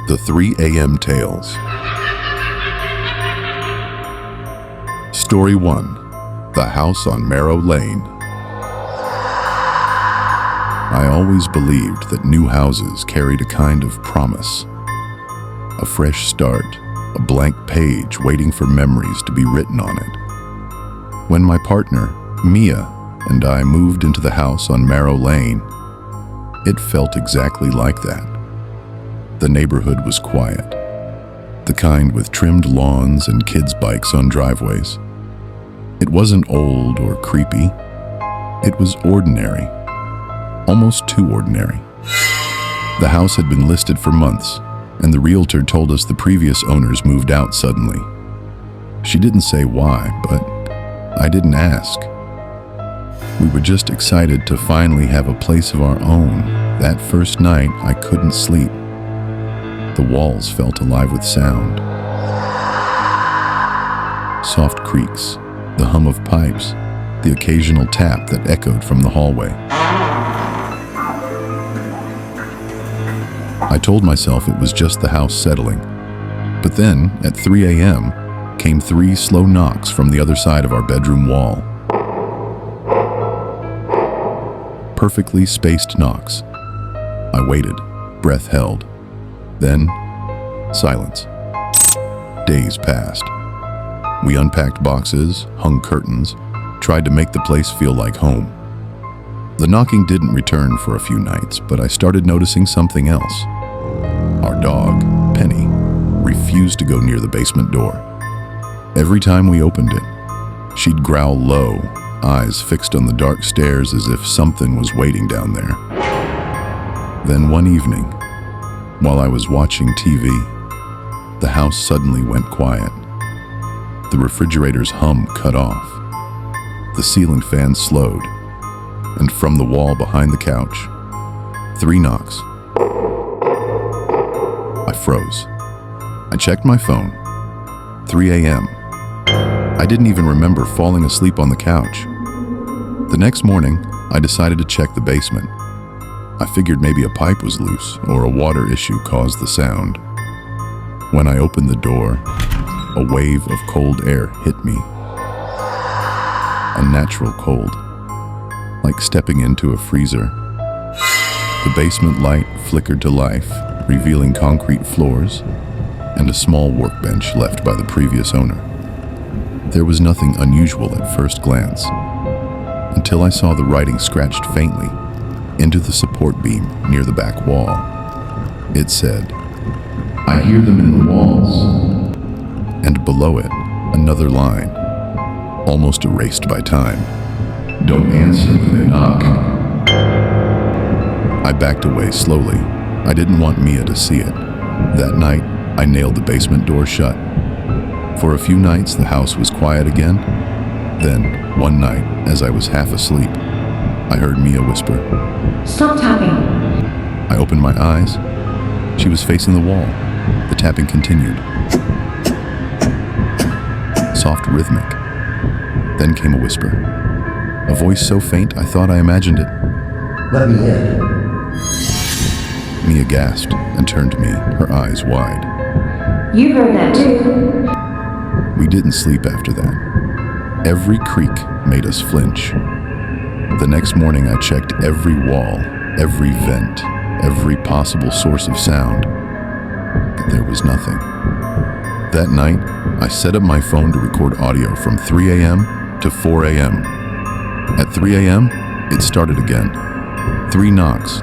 The 3 a.m. Tales. Story 1. The House on Marrow Lane. I always believed that new houses carried a kind of promise. A fresh start, a blank page waiting for memories to be written on it. When my partner, Mia, and I moved into the house on Marrow Lane, it felt exactly like that. The neighborhood was quiet, the kind with trimmed lawns and kids' bikes on driveways. It wasn't old or creepy. It was ordinary, almost too ordinary. The house had been listed for months, and the realtor told us the previous owners moved out suddenly. She didn't say why, but I didn't ask. We were just excited to finally have a place of our own. That first night, I couldn't sleep. The walls felt alive with sound. Soft creaks, the hum of pipes, the occasional tap that echoed from the hallway. I told myself it was just the house settling. But then, at 3 a.m., came 3 slow knocks from the other side of our bedroom wall. Perfectly spaced knocks. I waited, breath held. Then, silence. Days passed. We unpacked boxes, hung curtains, tried to make the place feel like home. The knocking didn't return for a few nights, but I started noticing something else. Our dog, Penny, refused to go near the basement door. Every time we opened it, she'd growl low, eyes fixed on the dark stairs as if something was waiting down there. Then one evening, while I was watching TV, the house suddenly went quiet. The refrigerator's hum cut off. The ceiling fan slowed, and from the wall behind the couch, 3 knocks. I froze. I checked my phone. 3 a.m. I didn't even remember falling asleep on the couch. The next morning, I decided to check the basement. I figured maybe a pipe was loose or a water issue caused the sound. When I opened the door, a wave of cold air hit me. Unnatural cold, like stepping into a freezer. The basement light flickered to life, revealing concrete floors and a small workbench left by the previous owner. There was nothing unusual at first glance, until I saw the writing scratched faintly into the support beam near the back wall. It said, "I hear them in the walls." And below it, another line, almost erased by time. "Don't answer when they knock." I backed away slowly. I didn't want Mia to see it. That night, I nailed the basement door shut. For a few nights, the house was quiet again. Then, one night, as I was half asleep, I heard Mia whisper, "Stop tapping." I opened my eyes. She was facing the wall. The tapping continued. Soft, rhythmic. Then came a whisper. A voice so faint I thought I imagined it. "Let me in." Mia gasped and turned to me, her eyes wide. You heard that too. We didn't sleep after that. Every creak made us flinch. The next morning I checked every wall, every vent, every possible source of sound, but there was nothing. That night, I set up my phone to record audio from 3 a.m. to 4 a.m. At 3 a.m., it started again. 3 knocks.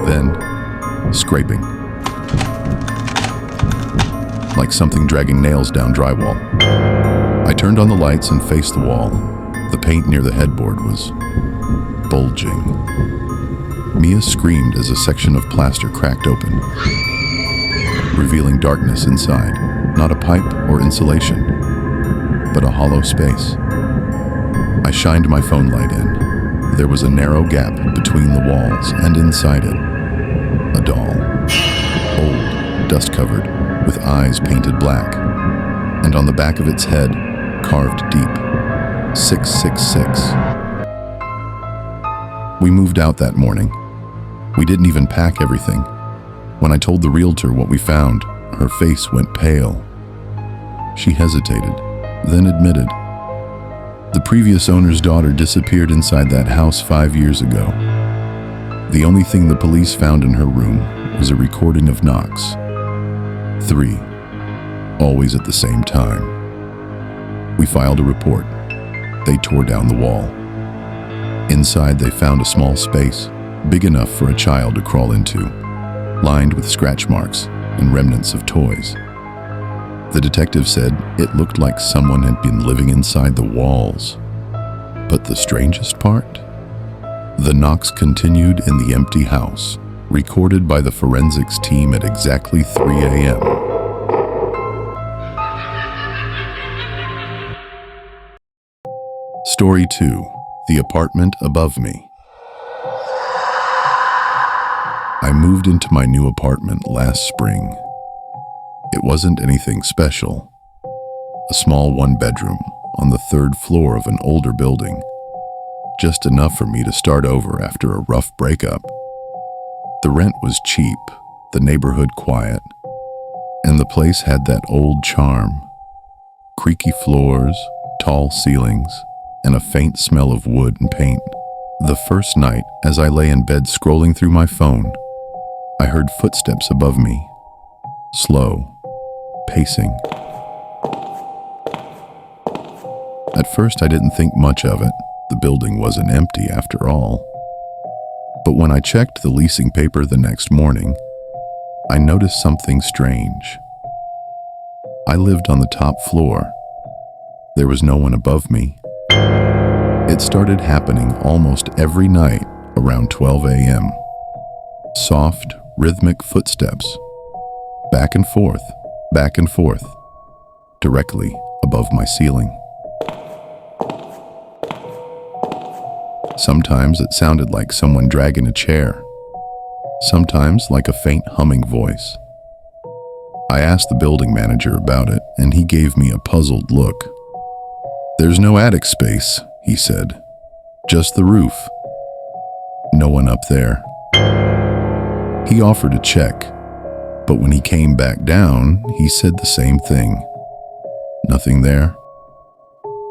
Then, scraping. Like something dragging nails down drywall. I turned on the lights and faced the wall. The paint near the headboard was bulging. Mia screamed as a section of plaster cracked open, revealing darkness inside. Not a pipe or insulation, but a hollow space. I shined my phone light in. There was a narrow gap between the walls, and inside it, a doll. Old, dust-covered, with eyes painted black, and on the back of its head, carved deep, 666. We moved out that morning. We didn't even pack everything. When I told the realtor what we found, her face went pale. She hesitated, then admitted. The previous owner's daughter disappeared inside that house 5 years ago. The only thing the police found in her room was a recording of knocks. 3, always at the same time. We filed a report. They tore down the wall. Inside, they found a small space, big enough for a child to crawl into, lined with scratch marks and remnants of toys. The detective said it looked like someone had been living inside the walls. But the strangest part? The knocks continued in the empty house, recorded by the forensics team at exactly 3 a.m. Story 2. The apartment above me. I moved into my new apartment last spring. It wasn't anything special. A small one-bedroom on the 3rd floor of an older building. Just enough for me to start over after a rough breakup. The rent was cheap, the neighborhood quiet, and the place had that old charm. Creaky floors, tall ceilings, and a faint smell of wood and paint. The first night, as I lay in bed scrolling through my phone, I heard footsteps above me. Slow, pacing. At first, I didn't think much of it. The building wasn't empty after all. But when I checked the leasing paper the next morning, I noticed something strange. I lived on the top floor. There was no one above me. It started happening almost every night around 12 a.m. Soft, rhythmic footsteps, back and forth, directly above my ceiling. Sometimes it sounded like someone dragging a chair, sometimes like a faint humming voice. I asked the building manager about it, and he gave me a puzzled look. "There's no attic space," he said, "just the roof. No one up there." He offered to check, but when he came back down, he said the same thing. Nothing there.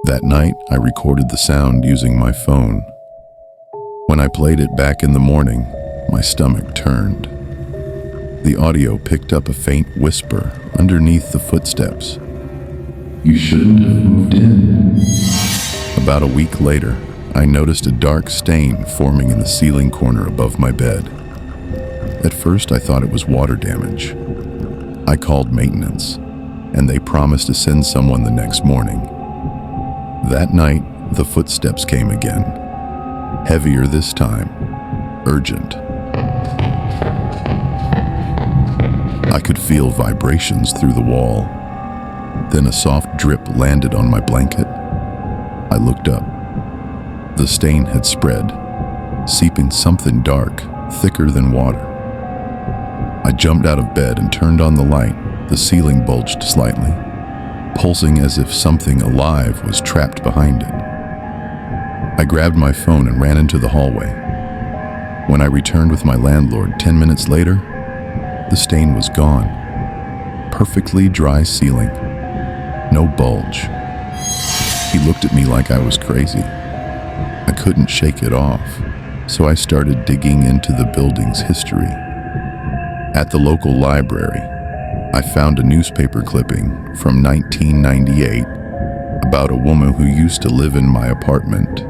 That night, I recorded the sound using my phone. When I played it back in the morning, my stomach turned. The audio picked up a faint whisper underneath the footsteps. "You shouldn't have moved in." About a week later, I noticed a dark stain forming in the ceiling corner above my bed. At first, I thought it was water damage. I called maintenance, and they promised to send someone the next morning. That night, the footsteps came again. Heavier this time. Urgent. I could feel vibrations through the wall. Then a soft drip landed on my blanket. I looked up. The stain had spread, seeping something dark, thicker than water. I jumped out of bed and turned on the light. The ceiling bulged slightly, pulsing as if something alive was trapped behind it. I grabbed my phone and ran into the hallway. When I returned with my landlord 10 minutes later, the stain was gone. Perfectly dry ceiling. No bulge. He looked at me like I was crazy. I couldn't shake it off, so I started digging into the building's history. At the local library, I found a newspaper clipping from 1998 about a woman who used to live in my apartment,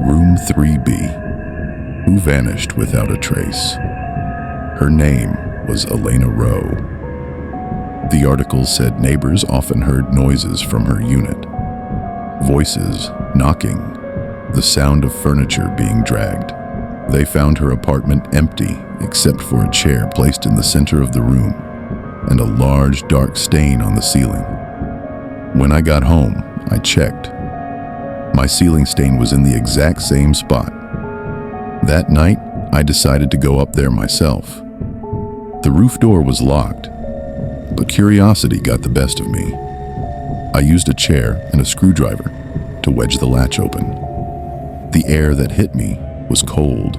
room 3B, who vanished without a trace. Her name was Elena Rowe. The article said neighbors often heard noises from her unit. Voices, knocking, the sound of furniture being dragged. They found her apartment empty except for a chair placed in the center of the room and a large dark stain on the ceiling. When I got home, I checked. My ceiling stain was in the exact same spot. That night, I decided to go up there myself. The roof door was locked, but curiosity got the best of me. I used a chair and a screwdriver to wedge the latch open. The air that hit me was cold,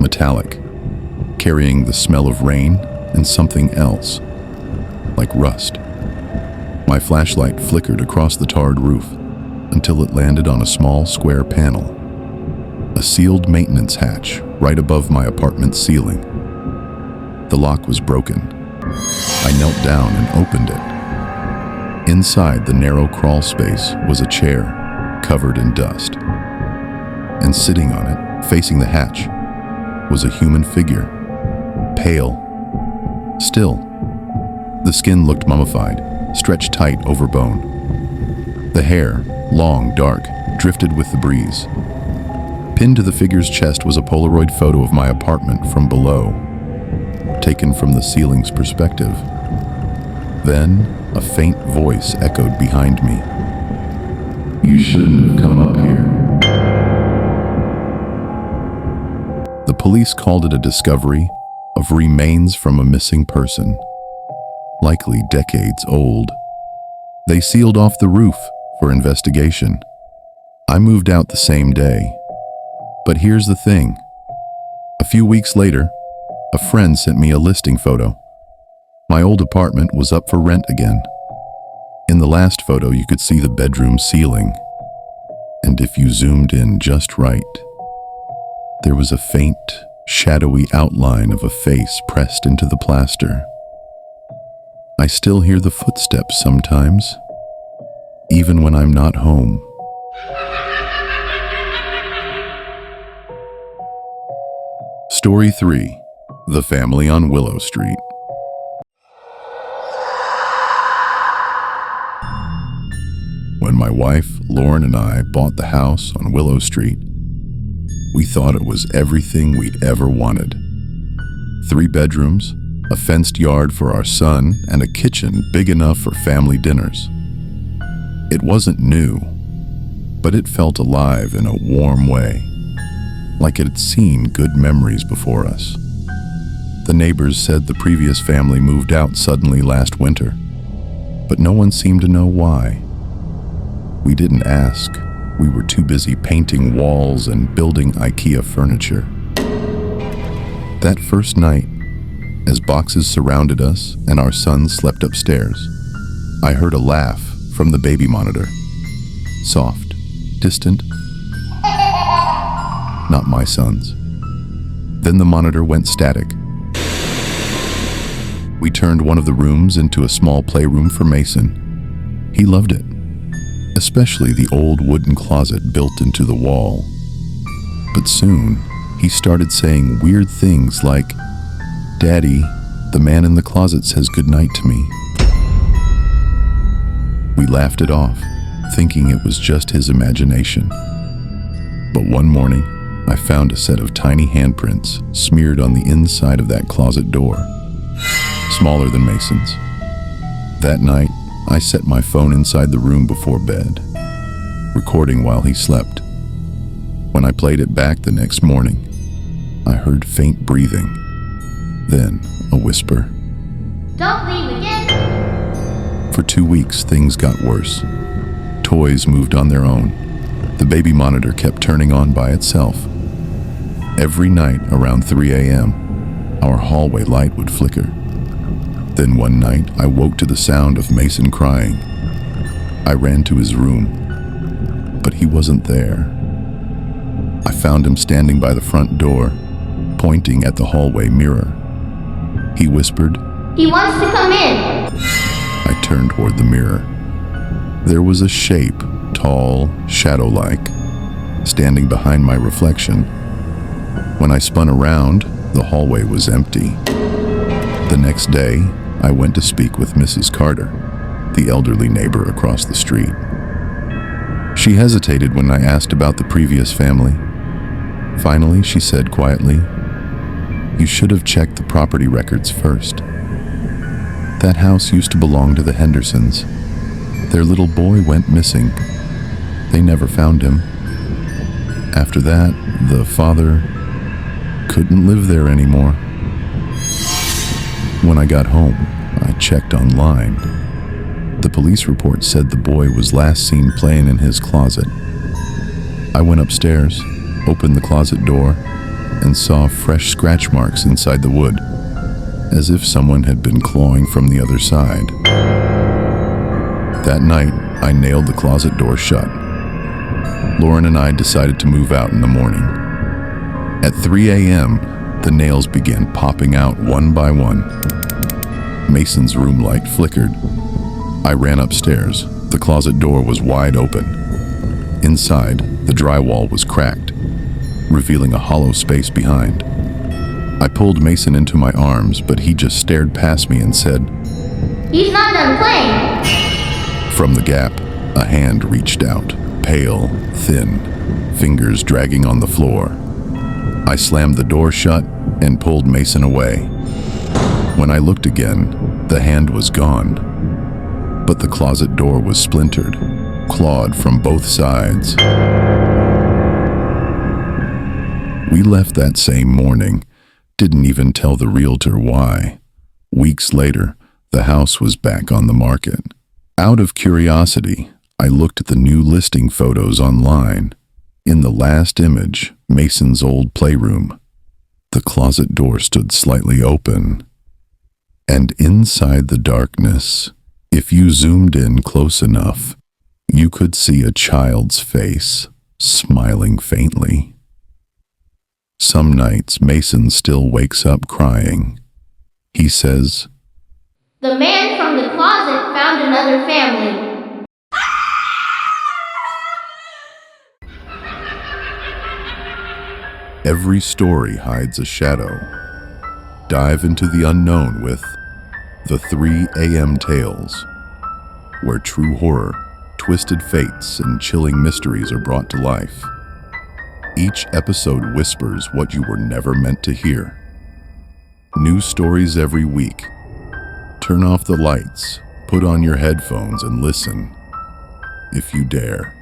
metallic, carrying the smell of rain and something else, like rust. My flashlight flickered across the tarred roof until it landed on a small square panel, a sealed maintenance hatch right above my apartment's ceiling. The lock was broken. I knelt down and opened it. Inside the narrow crawl space was a chair covered in dust, and sitting on it, facing the hatch, was a human figure, pale, still. The skin looked mummified, stretched tight over bone. The hair, long, dark, drifted with the breeze. Pinned to the figure's chest was a Polaroid photo of my apartment from below, taken from the ceiling's perspective. Then, a faint voice echoed behind me. "You shouldn't have come up here." The police called it a discovery of remains from a missing person, likely decades old. They sealed off the roof for investigation. I moved out the same day. But here's the thing. A few weeks later, a friend sent me a listing photo. My old apartment was up for rent again. In the last photo, you could see the bedroom ceiling. And if you zoomed in just right, there was a faint, shadowy outline of a face pressed into the plaster. I still hear the footsteps sometimes, even when I'm not home. Story 3. The Family on Willow Street. When my wife, Lauren, and I bought the house on Willow Street, we thought it was everything we'd ever wanted. 3 bedrooms, a fenced yard for our son, and a kitchen big enough for family dinners. It wasn't new, but it felt alive in a warm way, like it had seen good memories before us. The neighbors said the previous family moved out suddenly last winter, but no one seemed to know why. We didn't ask. We were too busy painting walls and building IKEA furniture. That first night, as boxes surrounded us and our son slept upstairs, I heard a laugh from the baby monitor. Soft, distant. Not my son's. Then the monitor went static. We turned one of the rooms into a small playroom for Mason. He loved it, especially the old wooden closet built into the wall. But soon, he started saying weird things like, "Daddy, the man in the closet says goodnight to me." We laughed it off, thinking it was just his imagination. But one morning, I found a set of tiny handprints smeared on the inside of that closet door, smaller than Mason's. That night, I set my phone inside the room before bed, recording while he slept. When I played it back the next morning, I heard faint breathing, then a whisper. "Don't leave again!" For 2 weeks, things got worse. Toys moved on their own. The baby monitor kept turning on by itself. Every night around 3 a.m., our hallway light would flicker. Then one night, I woke to the sound of Mason crying. I ran to his room, but he wasn't there. I found him standing by the front door, pointing at the hallway mirror. He whispered, "He wants to come in!" I turned toward the mirror. There was a shape, tall, shadow-like, standing behind my reflection. When I spun around, the hallway was empty. The next day, I went to speak with Mrs. Carter, the elderly neighbor across the street. She hesitated when I asked about the previous family. Finally, she said quietly, "You should have checked the property records first. That house used to belong to the Hendersons. Their little boy went missing. They never found him. After that, the father couldn't live there anymore." When I got home, I checked online. The police report said the boy was last seen playing in his closet. I went upstairs, opened the closet door, and saw fresh scratch marks inside the wood. as if someone had been clawing from the other side. That night, I nailed the closet door shut. Lauren and I decided to move out in the morning. At 3 a.m., the nails began popping out one by one. Mason's room light flickered. I ran upstairs. The closet door was wide open. Inside, the drywall was cracked, revealing a hollow space behind. I pulled Mason into my arms, but he just stared past me and said, He's not done playing. From the gap, a hand reached out, pale, thin, fingers dragging on the floor. I slammed the door shut and pulled Mason away. When I looked again, the hand was gone, but the closet door was splintered, clawed from both sides. We left that same morning, didn't even tell the realtor why. Weeks later, the house was back on the market. Out of curiosity, I looked at the new listing photos online. In the last image, Mason's old playroom, the closet door stood slightly open. And inside the darkness, if you zoomed in close enough, you could see a child's face, smiling faintly. Some nights, Mason still wakes up crying. He says, The man from the closet found another family. Every story hides a shadow. Dive into the unknown with The 3 a.m. Tales, where true horror, twisted fates, and chilling mysteries are brought to life. Each episode whispers what you were never meant to hear. New stories every week. Turn off the lights, put on your headphones, and listen, if you dare.